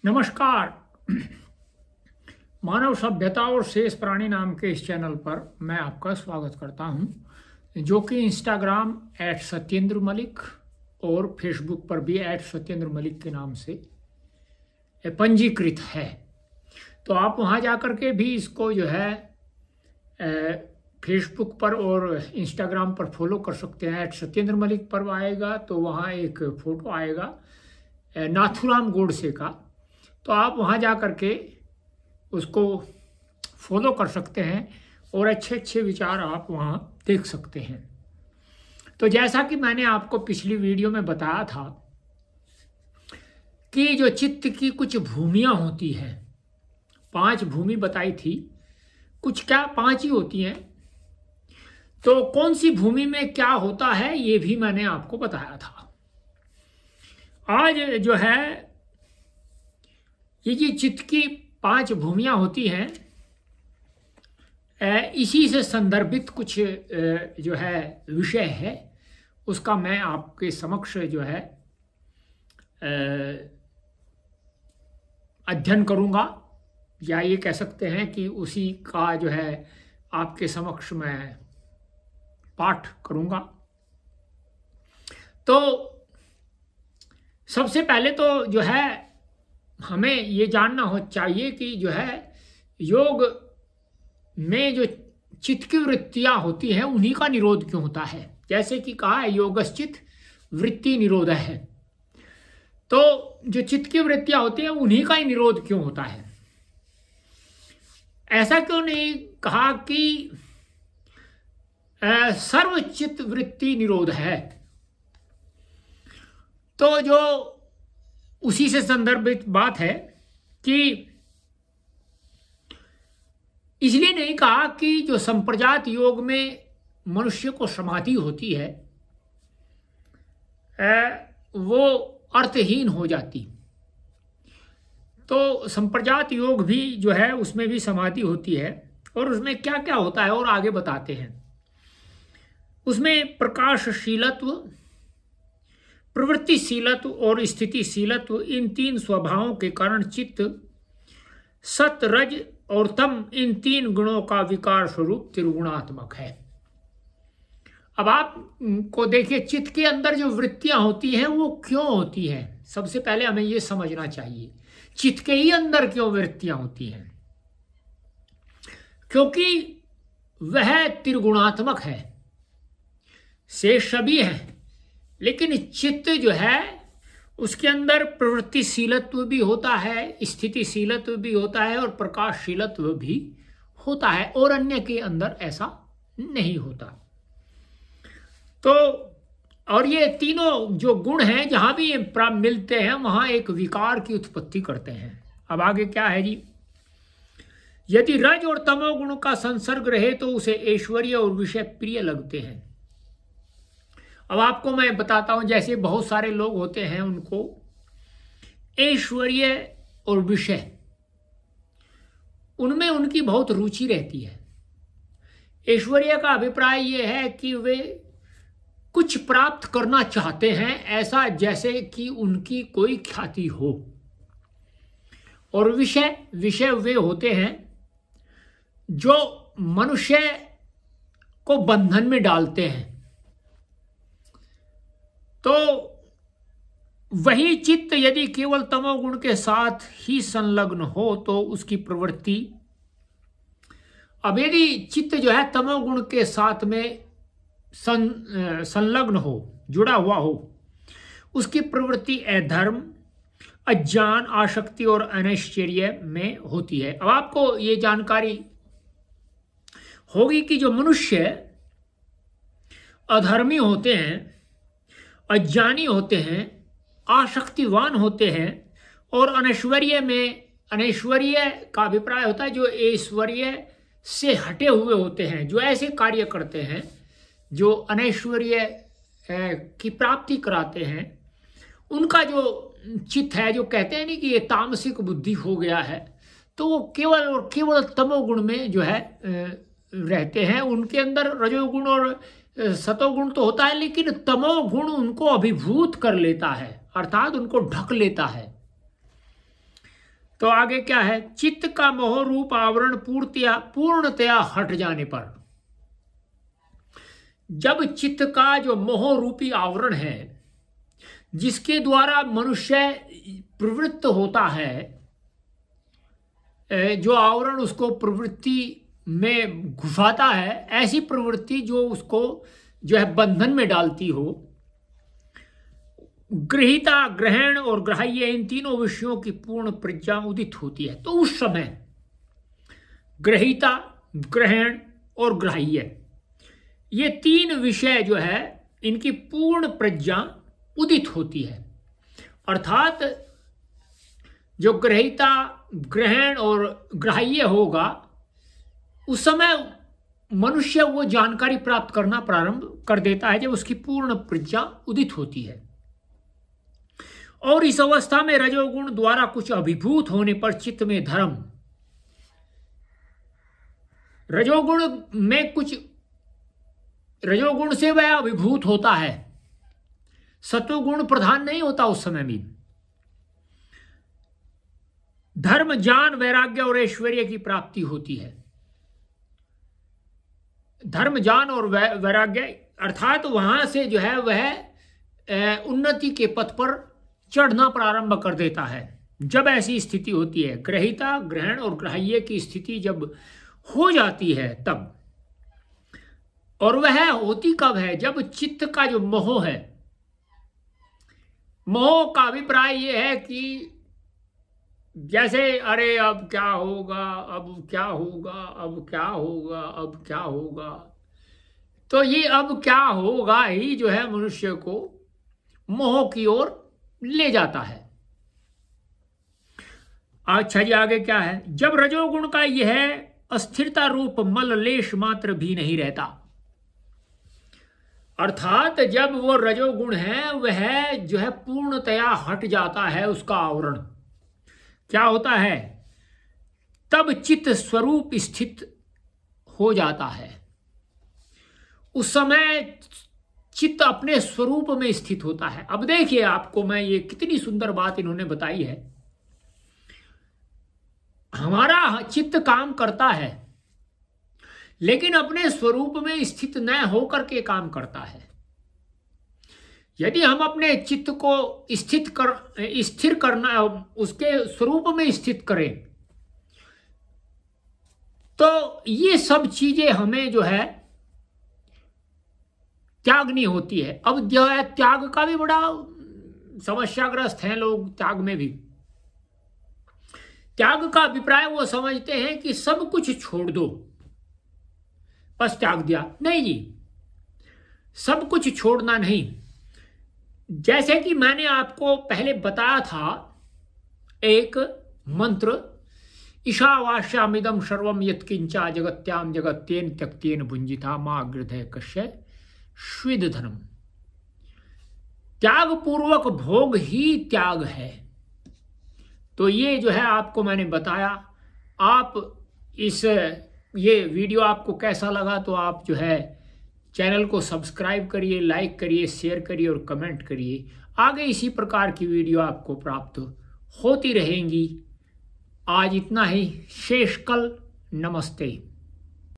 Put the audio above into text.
नमस्कार। मानव सभ्यता और शेष प्राणी नाम के इस चैनल पर मैं आपका स्वागत करता हूं, जो कि इंस्टाग्राम @सत्येंद्र मलिक और फेसबुक पर भी @सत्येंद्र मलिक के नाम से पंजीकृत है। तो आप वहां जाकर के भी इसको जो है फेसबुक पर और इंस्टाग्राम पर फॉलो कर सकते हैं। @सत्येंद्र मलिक पर आएगा तो वहाँ एक फ़ोटो आएगा नाथुराम गोडसे का, तो आप वहाँ जा कर के उसको फॉलो कर सकते हैं और अच्छे अच्छे विचार आप वहाँ देख सकते हैं। तो जैसा कि मैंने आपको पिछली वीडियो में बताया था कि जो चित्त की कुछ भूमियाँ होती हैं, 5 भूमि बताई थी, कुछ क्या 5 ही होती हैं, तो कौन सी भूमि में क्या होता है ये भी मैंने आपको बताया था। आज जो है ये जी चित्त की 5 भूमियाँ होती हैं, इसी से संदर्भित कुछ जो है विषय है, उसका मैं आपके समक्ष जो है अध्ययन करूँगा, या ये कह सकते हैं कि उसी का जो है आपके समक्ष मैं पाठ करूँगा। तो सबसे पहले तो जो है हमें ये जानना हो चाहिए कि जो है योग में जो चित्त की वृत्तियाँ होती हैं उन्हीं का निरोध क्यों होता है। जैसे कि कहा है योगश्चित्त वृत्ति निरोध है, तो जो चित्त की वृत्तियाँ होती हैं उन्हीं का ही निरोध क्यों होता है। ऐसा क्यों नहीं कहा कि सर्वचित्त वृत्ति निरोध है। तो जो उसी से संदर्भित बात है कि इसलिए नहीं कहा कि जो संप्रजात योग में मनुष्य को समाधि होती है वो अर्थहीन हो जाती। तो संप्रजात योग भी जो है उसमें भी समाधि होती है, और उसमें क्या क्या होता है और आगे बताते हैं। उसमें प्रकाशशीलत्व, प्रवृत्तिशीलत्व और स्थितिशीलत्व, इन 3 स्वभावों के कारण चित्त सत, रज और तम, इन 3 गुणों का विकार स्वरूप त्रिगुणात्मक है। अब आप को देखिए चित्त के अंदर जो वृत्तियां होती हैं वो क्यों होती हैं, सबसे पहले हमें ये समझना चाहिए चित्त के ही अंदर क्यों वृत्तियां होती हैं। क्योंकि वह त्रिगुणात्मक है, शेष सभी है, लेकिन चित्त जो है उसके अंदर प्रवृत्तिशीलत्व भी होता है, स्थितिशीलत्व भी होता है और प्रकाशशीलत्व भी होता है, और अन्य के अंदर ऐसा नहीं होता। तो और ये तीनों जो गुण हैं जहां भी ये मिलते हैं वहां एक विकार की उत्पत्ति करते हैं। अब आगे क्या है जी, यदि रज और तमो गुण का संसर्ग रहे तो उसे ऐश्वर्य और विषय प्रिय लगते हैं। अब आपको मैं बताता हूं, जैसे बहुत सारे लोग होते हैं उनको ऐश्वर्य और विषय उनमें उनकी बहुत रुचि रहती है। ऐश्वर्य का अभिप्राय यह है कि वे कुछ प्राप्त करना चाहते हैं, ऐसा जैसे कि उनकी कोई ख्याति हो। और विषय वे होते हैं जो मनुष्य को बंधन में डालते हैं। तो वही चित्त यदि केवल तमोगुण के साथ ही संलग्न हो तो उसकी प्रवृत्ति, अब यदि चित्त जो है तमोगुण के साथ में संलग्न हो, जुड़ा हुआ हो, उसकी प्रवृत्ति अधर्म, अज्ञान, आसक्ति और अनैश्चर्य में होती है। अब आपको ये जानकारी होगी कि जो मनुष्य अधर्मी होते हैं, अज्ञानी होते हैं, आसक्तिवान होते हैं और अनैश्वर्य का अभिप्राय होता है जो ऐश्वर्य से हटे हुए होते हैं, जो ऐसे कार्य करते हैं जो अनैश्वर्य की प्राप्ति कराते हैं, उनका जो चित्त है, जो कहते हैं नहीं कि ये तामसिक बुद्धि हो गया है, तो वो केवल और केवल तमोगुण में जो है रहते हैं। उनके अंदर रजोगुण और सतोगुण तो होता है, लेकिन तमोगुण उनको अभिभूत कर लेता है, अर्थात उनको ढक लेता है। तो आगे क्या है, चित्त का मोह रूप आवरण पूर्णतया हट जाने पर, जब चित्त का जो मोह रूपी आवरण है जिसके द्वारा मनुष्य प्रवृत्त होता है, जो आवरण उसको प्रवृत्ति में घुसाता है, ऐसी प्रवृत्ति जो उसको जो है बंधन में डालती हो, गृहीता, ग्रहण और ग्राह्य, इन तीनों विषयों की पूर्ण प्रज्ञा उदित होती है। तो उस समय गृहीता, ग्रहण और ग्राह्य, ये तीन विषय जो है इनकी पूर्ण प्रज्ञा उदित होती है। अर्थात जो ग्रहीता, ग्रहण और ग्राह्य होगा, उस समय मनुष्य वो जानकारी प्राप्त करना प्रारंभ कर देता है जब उसकी पूर्ण प्रज्ञा उदित होती है। और इस अवस्था में रजोगुण द्वारा कुछ अभिभूत होने पर चित्त में धर्म, रजोगुण से वह अभिभूत होता है, सत्वगुण प्रधान नहीं होता उस समय में। धर्म, ज्ञान, वैराग्य और ऐश्वर्य की प्राप्ति होती है। धर्म, ज्ञान और वैराग्य अर्थात वहां से जो है वह उन्नति के पथ पर चढ़ना प्रारंभ कर देता है। जब ऐसी स्थिति होती है, ग्रहीता, ग्रहण और ग्राह्य की स्थिति जब हो जाती है तब, और वह होती कब है, जब चित्त का जो मोह है, मोह का अभिप्राय यह है कि जैसे अरे अब क्या होगा, अब क्या होगा, अब क्या होगा, अब क्या होगा, तो ये अब क्या होगा ही जो है मनुष्य को मोह की ओर ले जाता है। अच्छा जी, आगे क्या है, जब रजोगुण का यह अस्थिरता रूप मल लेश मात्र भी नहीं रहता, अर्थात जब वो रजोगुण है वह जो है पूर्णतया हट जाता है, उसका आवरण क्या होता है, तब चित्त स्वरूप स्थित हो जाता है। उस समय चित्त अपने स्वरूप में स्थित होता है। अब देखिए, आपको मैं ये कितनी सुंदर बात इन्होंने बताई है। हमारा चित्त काम करता है लेकिन अपने स्वरूप में स्थित न होकर के काम करता है। यदि हम अपने चित्त को स्थिर करना, उसके स्वरूप में स्थित करें, तो ये सब चीजें हमें जो है त्यागनी होती है। अब जो है त्याग का भी बड़ा समस्याग्रस्त है लोग। त्याग में भी, त्याग का अभिप्राय वो समझते हैं कि सब कुछ छोड़ दो बस त्याग दिया। नहीं जी, सब कुछ छोड़ना नहीं। जैसे कि मैंने आपको पहले बताया था एक मंत्र, ईशावास्यामिदं सर्वं यत्किंचा जगत्याम जगत्येन त्यक्तेन भुंजिता मा गृधय कश्य स्विद धनम। त्याग पूर्वक भोग ही त्याग है। तो ये जो है आपको मैंने बताया। आप ये वीडियो आपको कैसा लगा तो आप जो है चैनल को सब्सक्राइब करिए, लाइक करिए, शेयर करिए और कमेंट करिए। आगे इसी प्रकार की वीडियो आपको प्राप्त होती रहेंगी। आज इतना ही, शेष कल। नमस्ते।